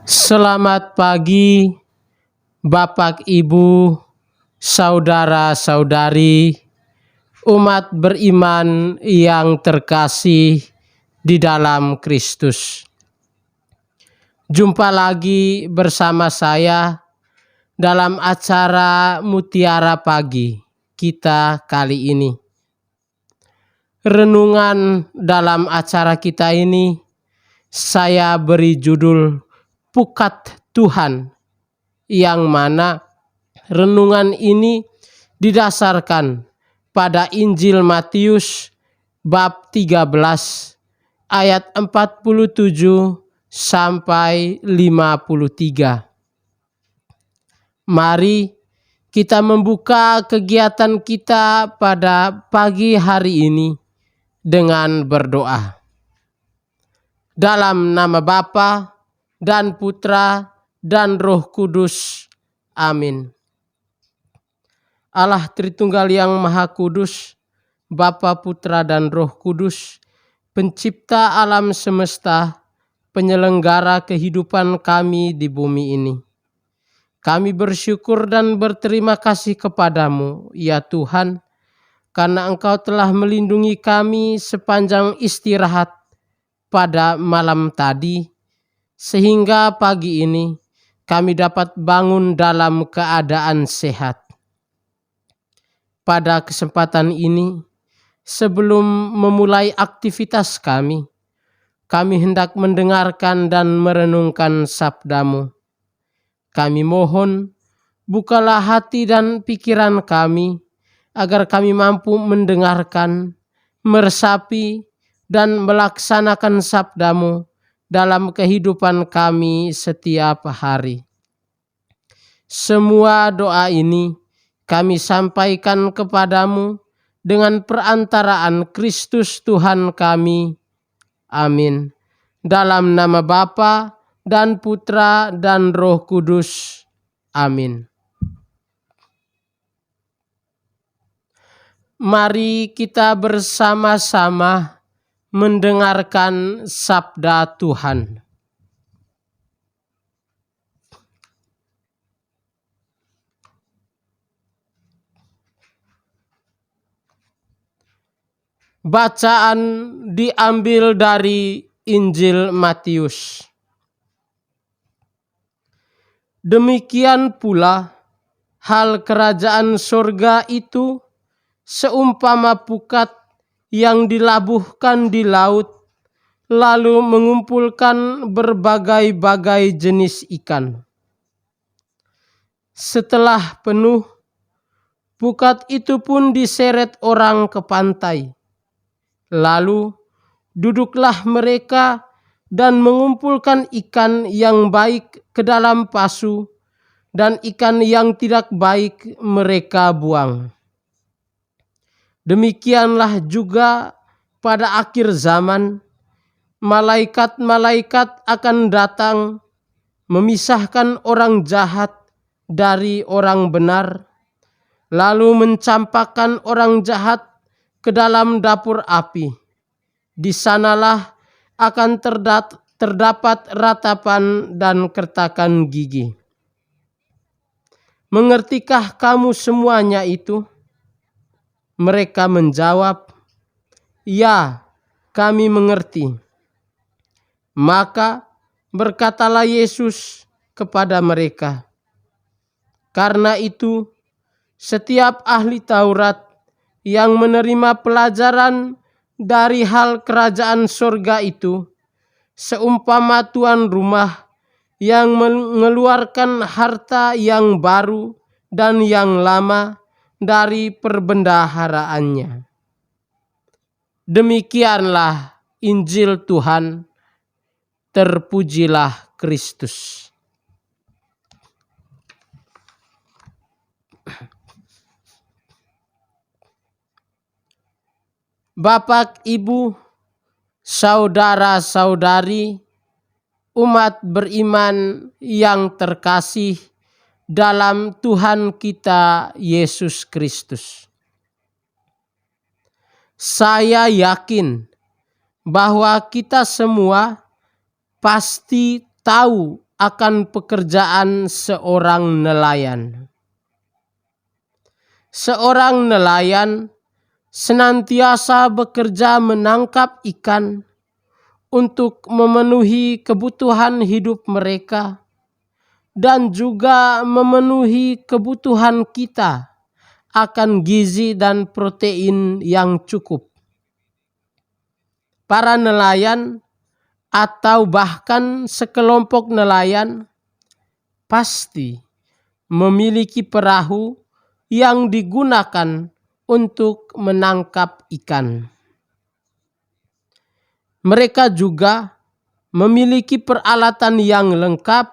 Selamat pagi, Bapak, Ibu, saudara-saudari, umat beriman yang terkasih di dalam Kristus. Jumpa lagi bersama saya dalam acara Mutiara Pagi kita kali ini. Renungan dalam acara kita ini saya beri judul Pukat Tuhan, yang mana renungan ini didasarkan pada Injil Matius bab 13 ayat 47 sampai 53. Mari kita membuka kegiatan kita pada pagi hari ini dengan berdoa. Dalam nama Bapa dan Putra dan Roh Kudus. Amin. Allah Tritunggal yang Maha Kudus, Bapa, Putra, dan Roh Kudus, pencipta alam semesta, penyelenggara kehidupan kami di bumi ini. Kami bersyukur dan berterima kasih kepadamu, ya Tuhan, karena Engkau telah melindungi kami sepanjang istirahat pada malam tadi, sehingga pagi ini kami dapat bangun dalam keadaan sehat. Pada kesempatan ini, sebelum memulai aktivitas kami hendak mendengarkan dan merenungkan sabda-Mu. Kami mohon, bukalah hati dan pikiran kami, agar kami mampu mendengarkan, meresapi, dan melaksanakan sabda-Mu dalam kehidupan kami setiap hari. Semua doa ini kami sampaikan kepadamu dengan perantaraan Kristus Tuhan kami. Amin. Dalam nama Bapa dan Putra dan Roh Kudus. Amin. Mari kita bersama-sama mendengarkan sabda Tuhan. Bacaan diambil dari Injil Matius. Demikian pula hal kerajaan surga itu seumpama pukat yang dilabuhkan di laut, lalu mengumpulkan berbagai-bagai jenis ikan. Setelah penuh, pukat itu pun diseret orang ke pantai. Lalu duduklah mereka dan mengumpulkan ikan yang baik ke dalam pasu, dan ikan yang tidak baik mereka buang. Demikianlah juga pada akhir zaman, malaikat-malaikat akan datang memisahkan orang jahat dari orang benar, lalu mencampakkan orang jahat ke dalam dapur api. Di sanalah akan terdapat ratapan dan kertakan gigi. Mengertikah kamu semuanya itu? Mereka menjawab, "Ya, kami mengerti." Maka berkatalah Yesus kepada mereka, "Karena itu, setiap ahli Taurat yang menerima pelajaran dari hal kerajaan surga itu, seumpama tuan rumah yang mengeluarkan harta yang baru dan yang lama dari perbendaharaannya." Demikianlah Injil Tuhan. Terpujilah Kristus. Bapak, Ibu, saudara-saudari, umat beriman yang terkasih dalam Tuhan kita Yesus Kristus. Saya yakin bahwa kita semua pasti tahu akan pekerjaan seorang nelayan. Seorang nelayan senantiasa bekerja menangkap ikan untuk memenuhi kebutuhan hidup mereka dan juga memenuhi kebutuhan kita akan gizi dan protein yang cukup. Para nelayan atau bahkan sekelompok nelayan pasti memiliki perahu yang digunakan untuk menangkap ikan. Mereka juga memiliki peralatan yang lengkap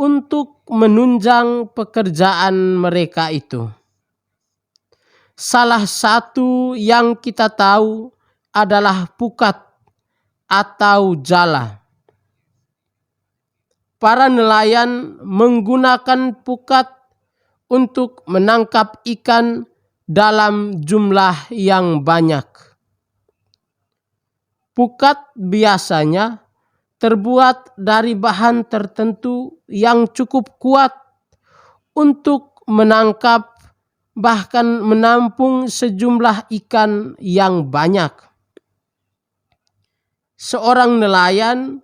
untuk menunjang pekerjaan mereka itu. Salah satu yang kita tahu adalah pukat atau jala. Para nelayan menggunakan pukat untuk menangkap ikan dalam jumlah yang banyak. Pukat biasanya terbuat dari bahan tertentu yang cukup kuat untuk menangkap bahkan menampung sejumlah ikan yang banyak. Seorang nelayan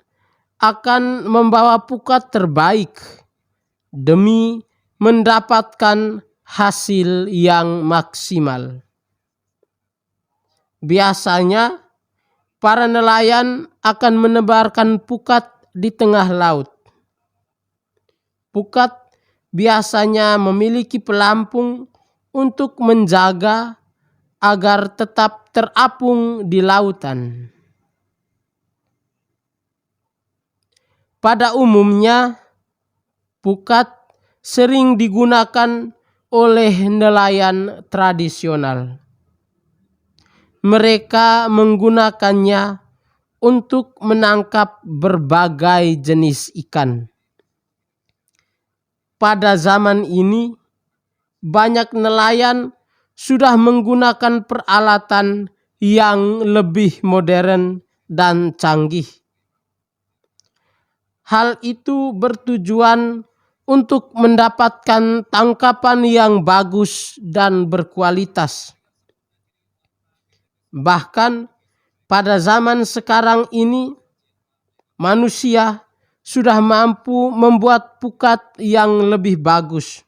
akan membawa pukat terbaik demi mendapatkan hasil yang maksimal. Biasanya para nelayan akan menebarkan pukat di tengah laut. Pukat biasanya memiliki pelampung untuk menjaga agar tetap terapung di lautan. Pada umumnya, pukat sering digunakan oleh nelayan tradisional. Mereka menggunakannya untuk menangkap berbagai jenis ikan. Pada zaman ini, banyak nelayan sudah menggunakan peralatan yang lebih modern dan canggih. Hal itu bertujuan untuk mendapatkan tangkapan yang bagus dan berkualitas. Bahkan pada zaman sekarang ini, manusia sudah mampu membuat pukat yang lebih bagus.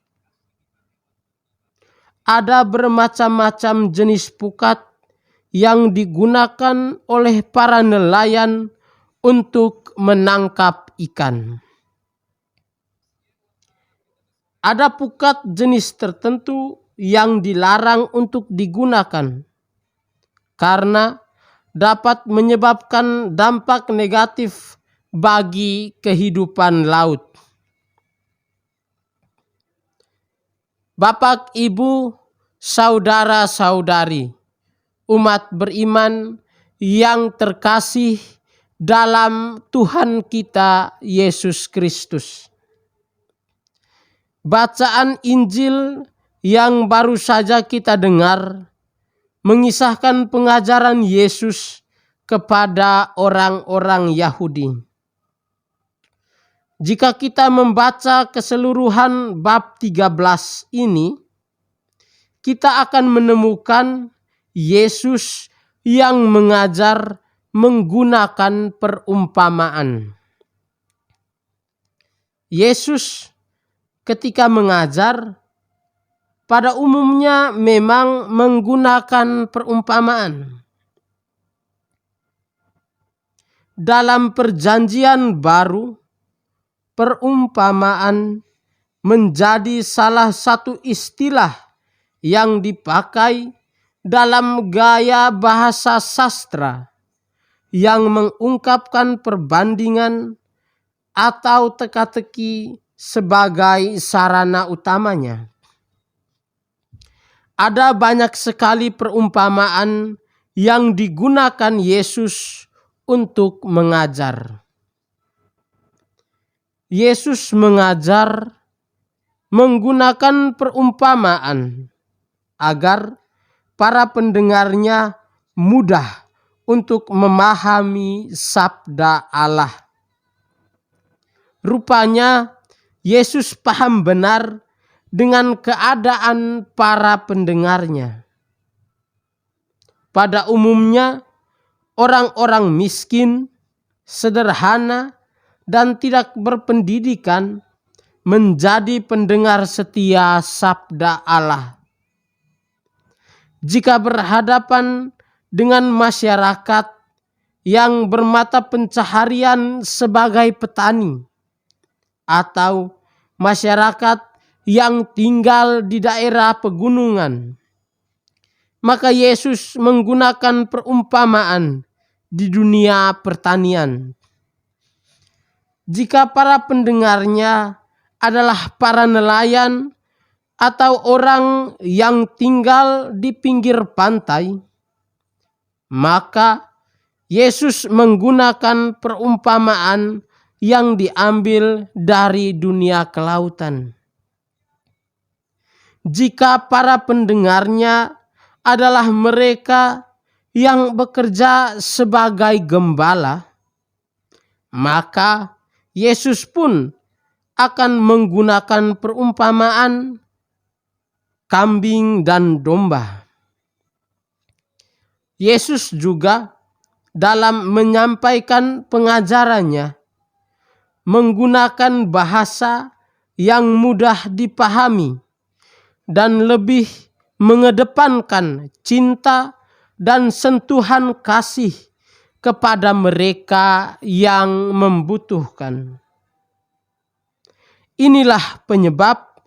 Ada bermacam-macam jenis pukat yang digunakan oleh para nelayan untuk menangkap ikan. Ada pukat jenis tertentu yang dilarang untuk digunakan karena dapat menyebabkan dampak negatif bagi kehidupan laut. Bapak, Ibu, saudara-saudari, umat beriman yang terkasih dalam Tuhan kita Yesus Kristus. Bacaan Injil yang baru saja kita dengar mengisahkan pengajaran Yesus kepada orang-orang Yahudi. Jika kita membaca keseluruhan bab 13 ini, kita akan menemukan Yesus yang mengajar menggunakan perumpamaan. Yesus ketika mengajar pada umumnya memang menggunakan perumpamaan. Dalam Perjanjian Baru, perumpamaan menjadi salah satu istilah yang dipakai dalam gaya bahasa sastra yang mengungkapkan perbandingan atau teka-teki sebagai sarana utamanya. Ada banyak sekali perumpamaan yang digunakan Yesus untuk mengajar. Yesus mengajar menggunakan perumpamaan agar para pendengarnya mudah untuk memahami sabda Allah. Rupanya Yesus paham benar dengan keadaan para pendengarnya. Pada umumnya, orang-orang miskin, sederhana, dan tidak berpendidikan menjadi pendengar setia sabda Allah. Jika berhadapan dengan masyarakat yang bermata pencaharian sebagai petani, atau masyarakat yang tinggal di daerah pegunungan, maka Yesus menggunakan perumpamaan di dunia pertanian. Jika para pendengarnya adalah para nelayan atau orang yang tinggal di pinggir pantai, maka Yesus menggunakan perumpamaan yang diambil dari dunia kelautan. Jika para pendengarnya adalah mereka yang bekerja sebagai gembala, maka Yesus pun akan menggunakan perumpamaan kambing dan domba. Yesus juga dalam menyampaikan pengajarannya menggunakan bahasa yang mudah dipahami dan lebih mengedepankan cinta dan sentuhan kasih kepada mereka yang membutuhkan. Inilah penyebab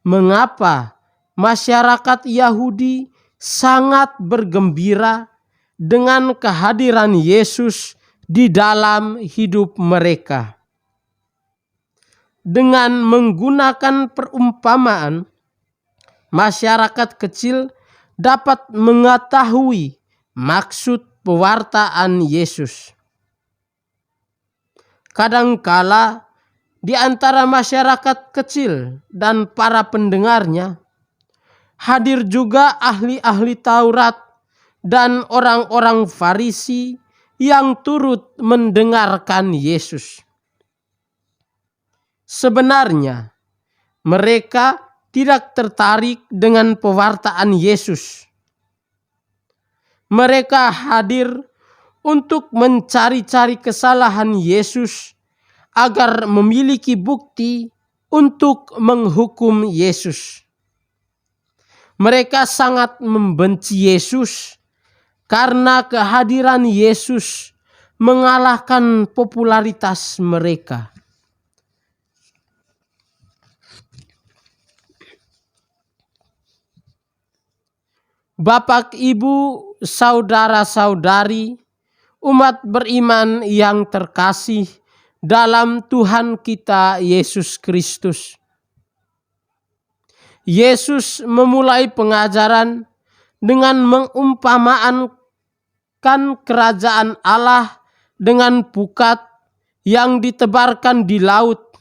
mengapa masyarakat Yahudi sangat bergembira dengan kehadiran Yesus di dalam hidup mereka. Dengan menggunakan perumpamaan, masyarakat kecil dapat mengetahui maksud pewartaan Yesus. Kadangkala di antara masyarakat kecil dan para pendengarnya hadir juga ahli-ahli Taurat dan orang-orang Farisi yang turut mendengarkan Yesus. Sebenarnya mereka tidak tertarik dengan pewartaan Yesus. Mereka hadir untuk mencari-cari kesalahan Yesus agar memiliki bukti untuk menghukum Yesus. Mereka sangat membenci Yesus karena kehadiran Yesus mengalahkan popularitas mereka. Bapak, Ibu, saudara-saudari, umat beriman yang terkasih dalam Tuhan kita Yesus Kristus. Yesus memulai pengajaran dengan mengumpamakan kerajaan Allah dengan pukat yang ditebarkan di laut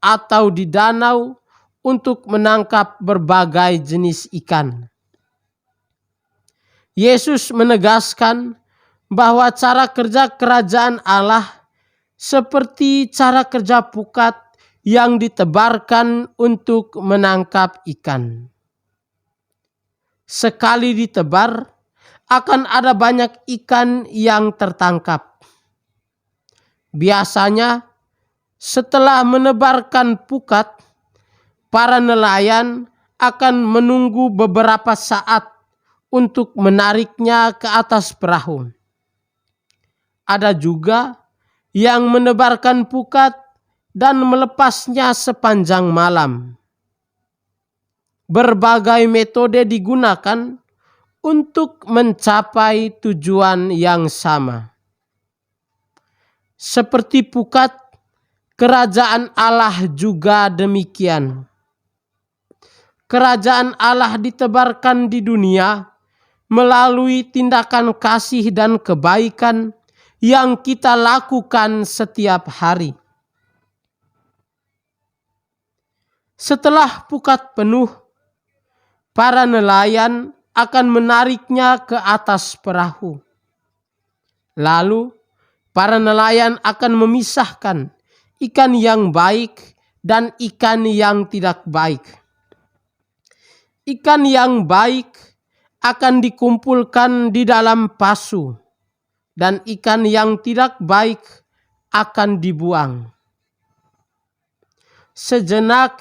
atau di danau untuk menangkap berbagai jenis ikan. Yesus menegaskan bahwa cara kerja kerajaan Allah seperti cara kerja pukat yang ditebarkan untuk menangkap ikan. Sekali ditebar, akan ada banyak ikan yang tertangkap. Biasanya, setelah menebarkan pukat, para nelayan akan menunggu beberapa saat untuk menariknya ke atas perahu. Ada juga yang menebarkan pukat dan melepasnya sepanjang malam. Berbagai metode digunakan untuk mencapai tujuan yang sama. Seperti pukat, kerajaan Allah juga demikian. Kerajaan Allah ditebarkan di dunia melalui tindakan kasih dan kebaikan yang kita lakukan setiap hari. Setelah pukat penuh, para nelayan akan menariknya ke atas perahu. Lalu, para nelayan akan memisahkan ikan yang baik dan ikan yang tidak baik. Ikan yang baik akan dikumpulkan di dalam pasu, dan ikan yang tidak baik akan dibuang. Sejenak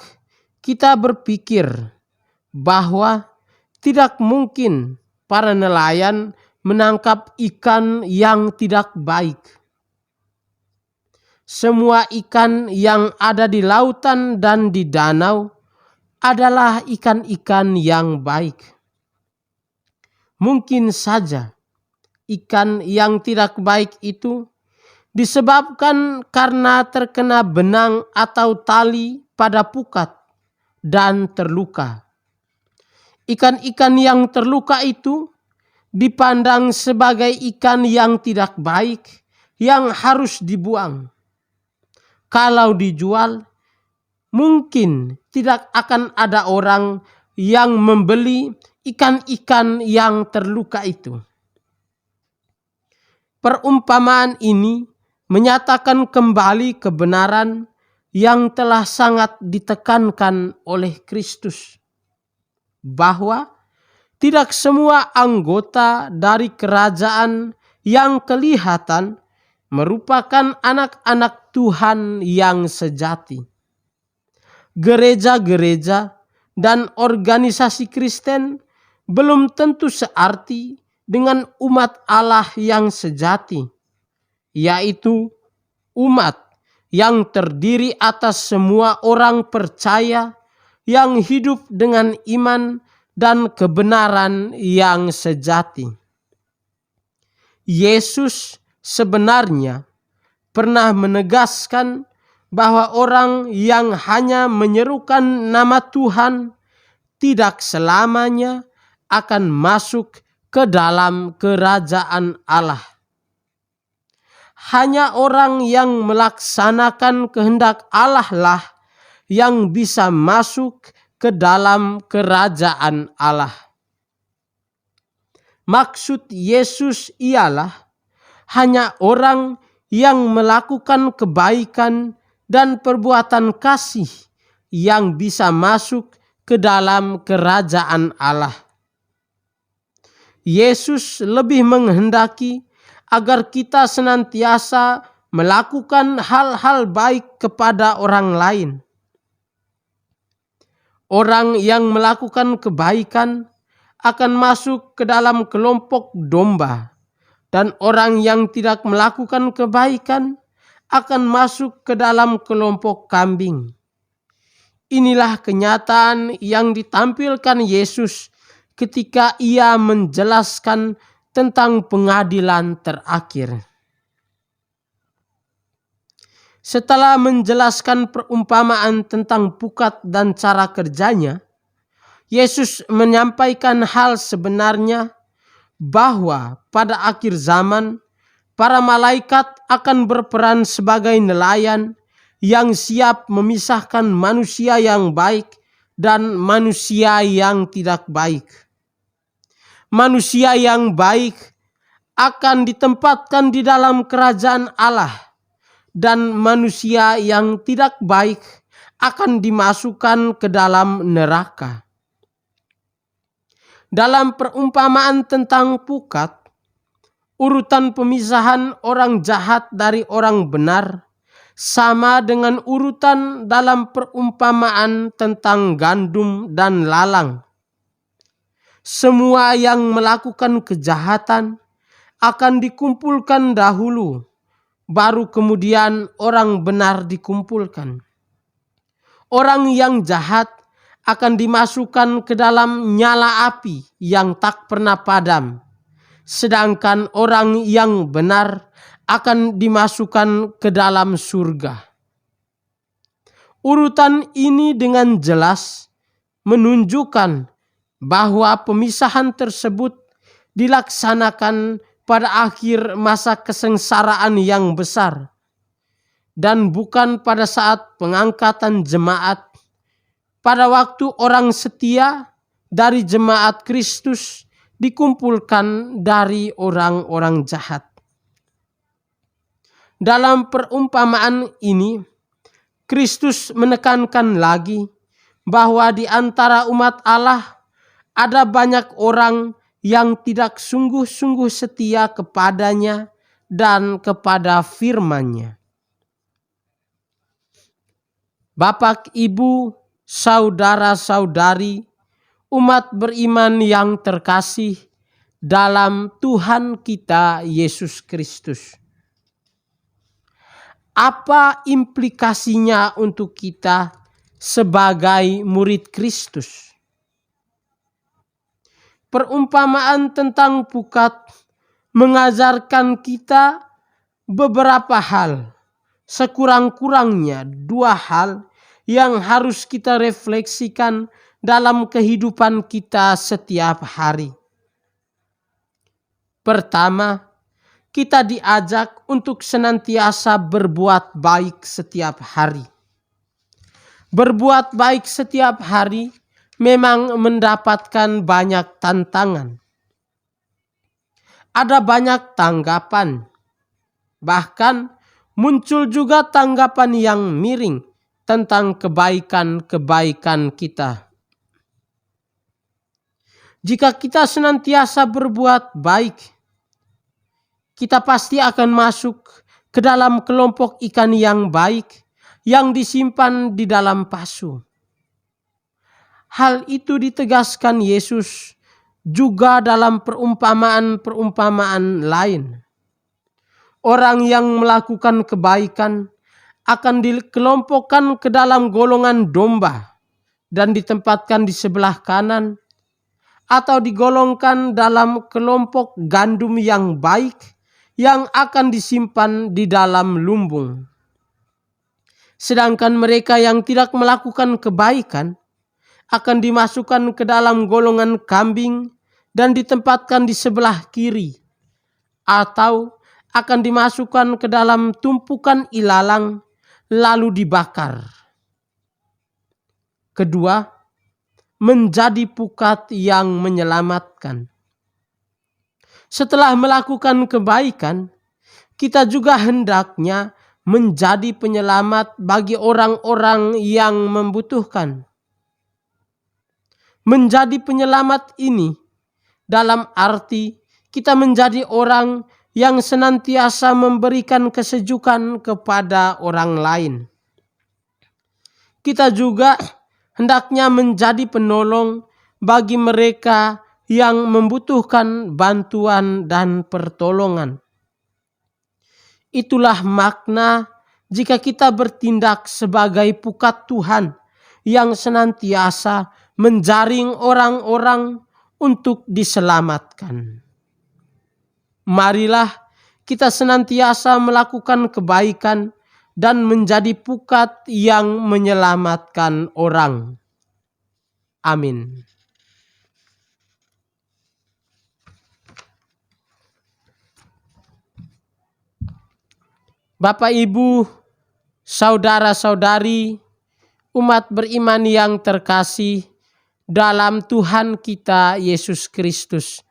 kita berpikir bahwa tidak mungkin para nelayan menangkap ikan yang tidak baik. Semua ikan yang ada di lautan dan di danau adalah ikan-ikan yang baik. Mungkin saja ikan yang tidak baik itu disebabkan karena terkena benang atau tali pada pukat dan terluka. Ikan-ikan yang terluka itu dipandang sebagai ikan yang tidak baik yang harus dibuang. Kalau dijual, mungkin tidak akan ada orang yang membeli ikan-ikan yang terluka itu. Perumpamaan ini menyatakan kembali kebenaran yang telah sangat ditekankan oleh Kristus, bahwa tidak semua anggota dari kerajaan yang kelihatan merupakan anak-anak Tuhan yang sejati. Gereja-gereja dan organisasi Kristen belum tentu searti dengan umat Allah yang sejati, yaitu umat yang terdiri atas semua orang percaya yang hidup dengan iman dan kebenaran yang sejati. Yesus sebenarnya pernah menegaskan bahwa orang yang hanya menyerukan nama Tuhan tidak selamanya akan masuk ke dalam kerajaan Allah. Hanya orang yang melaksanakan kehendak Allah lah yang bisa masuk ke dalam kerajaan Allah. Maksud Yesus ialah hanya orang yang melakukan kebaikan dan perbuatan kasih yang bisa masuk ke dalam kerajaan Allah. Yesus lebih menghendaki agar kita senantiasa melakukan hal-hal baik kepada orang lain. Orang yang melakukan kebaikan akan masuk ke dalam kelompok domba, dan orang yang tidak melakukan kebaikan akan masuk ke dalam kelompok kambing. Inilah kenyataan yang ditampilkan Yesus ketika ia menjelaskan tentang pengadilan terakhir. Setelah menjelaskan perumpamaan tentang pukat dan cara kerjanya, Yesus menyampaikan hal sebenarnya bahwa pada akhir zaman para malaikat akan berperan sebagai nelayan yang siap memisahkan manusia yang baik dan manusia yang tidak baik. Manusia yang baik akan ditempatkan di dalam kerajaan Allah, dan manusia yang tidak baik akan dimasukkan ke dalam neraka. Dalam perumpamaan tentang pukat, urutan pemisahan orang jahat dari orang benar sama dengan urutan dalam perumpamaan tentang gandum dan lalang. Semua yang melakukan kejahatan akan dikumpulkan dahulu, baru kemudian orang benar dikumpulkan. Orang yang jahat akan dimasukkan ke dalam nyala api yang tak pernah padam, sedangkan orang yang benar akan dimasukkan ke dalam surga. Urutan ini dengan jelas menunjukkan bahwa pemisahan tersebut dilaksanakan pada akhir masa kesengsaraan yang besar, dan bukan pada saat pengangkatan jemaat, pada waktu orang setia dari jemaat Kristus dikumpulkan dari orang-orang jahat. Dalam perumpamaan ini, Kristus menekankan lagi bahwa di antara umat Allah ada banyak orang yang tidak sungguh-sungguh setia kepadanya dan kepada firman-Nya. Bapak, Ibu, saudara-saudari, umat beriman yang terkasih dalam Tuhan kita Yesus Kristus. Apa implikasinya untuk kita sebagai murid Kristus? Perumpamaan tentang pukat mengajarkan kita beberapa hal, sekurang-kurangnya 2 hal yang harus kita refleksikan dalam kehidupan kita setiap hari. Pertama, kita diajak untuk senantiasa berbuat baik setiap hari. Berbuat baik setiap hari memang mendapatkan banyak tantangan. Ada banyak tanggapan. Bahkan muncul juga tanggapan yang miring tentang kebaikan-kebaikan kita. Jika kita senantiasa berbuat baik, kita pasti akan masuk ke dalam kelompok ikan yang baik yang disimpan di dalam pasu. Hal itu ditegaskan Yesus juga dalam perumpamaan-perumpamaan lain. Orang yang melakukan kebaikan akan dikelompokkan ke dalam golongan domba dan ditempatkan di sebelah kanan, atau digolongkan dalam kelompok gandum yang baik yang akan disimpan di dalam lumbung. Sedangkan mereka yang tidak melakukan kebaikan akan dimasukkan ke dalam golongan kambing dan ditempatkan di sebelah kiri, atau akan dimasukkan ke dalam tumpukan ilalang lalu dibakar. Kedua, menjadi pukat yang menyelamatkan. Setelah melakukan kebaikan, kita juga hendaknya menjadi penyelamat bagi orang-orang yang membutuhkan. Menjadi penyelamat ini dalam arti kita menjadi orang yang senantiasa memberikan kesejukan kepada orang lain. Kita juga hendaknya menjadi penolong bagi mereka yang membutuhkan bantuan dan pertolongan. Itulah makna jika kita bertindak sebagai pukat Tuhan yang senantiasa menjaring orang-orang untuk diselamatkan. Marilah kita senantiasa melakukan kebaikan dan menjadi pukat yang menyelamatkan orang. Amin. Bapak, Ibu, saudara-saudari, umat beriman yang terkasih dalam Tuhan kita Yesus Kristus.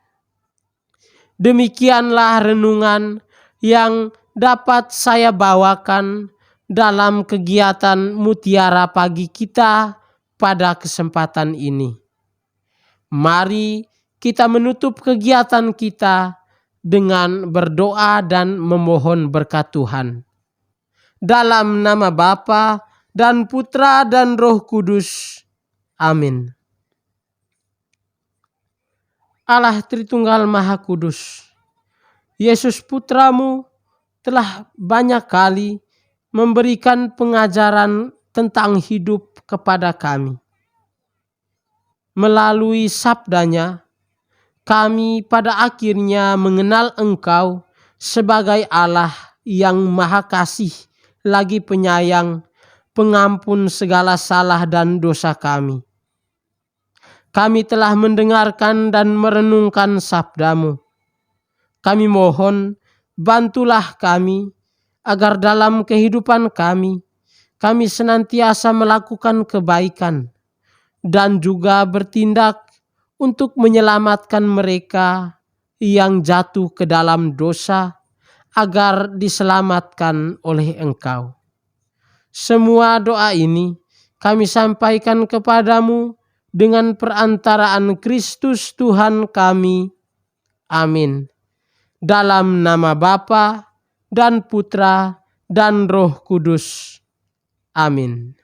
Demikianlah renungan yang dapat saya bawakan dalam kegiatan Mutiara Pagi kita pada kesempatan ini. Mari kita menutup kegiatan kita dengan berdoa dan memohon berkat Tuhan. Dalam nama Bapa dan Putra dan Roh Kudus. Amin. Allah Tritunggal Maha Kudus, Yesus Putramu telah banyak kali memberikan pengajaran tentang hidup kepada kami. Melalui sabdanya, kami pada akhirnya mengenal Engkau sebagai Allah yang Maha Kasih lagi penyayang, pengampun segala salah dan dosa kami. Kami telah mendengarkan dan merenungkan sabdamu. Kami mohon, bantulah kami agar dalam kehidupan kami senantiasa melakukan kebaikan dan juga bertindak untuk menyelamatkan mereka yang jatuh ke dalam dosa agar diselamatkan oleh Engkau. Semua doa ini kami sampaikan kepadamu dengan perantaraan Kristus Tuhan kami. Amin. Dalam nama Bapa dan Putra dan Roh Kudus. Amin.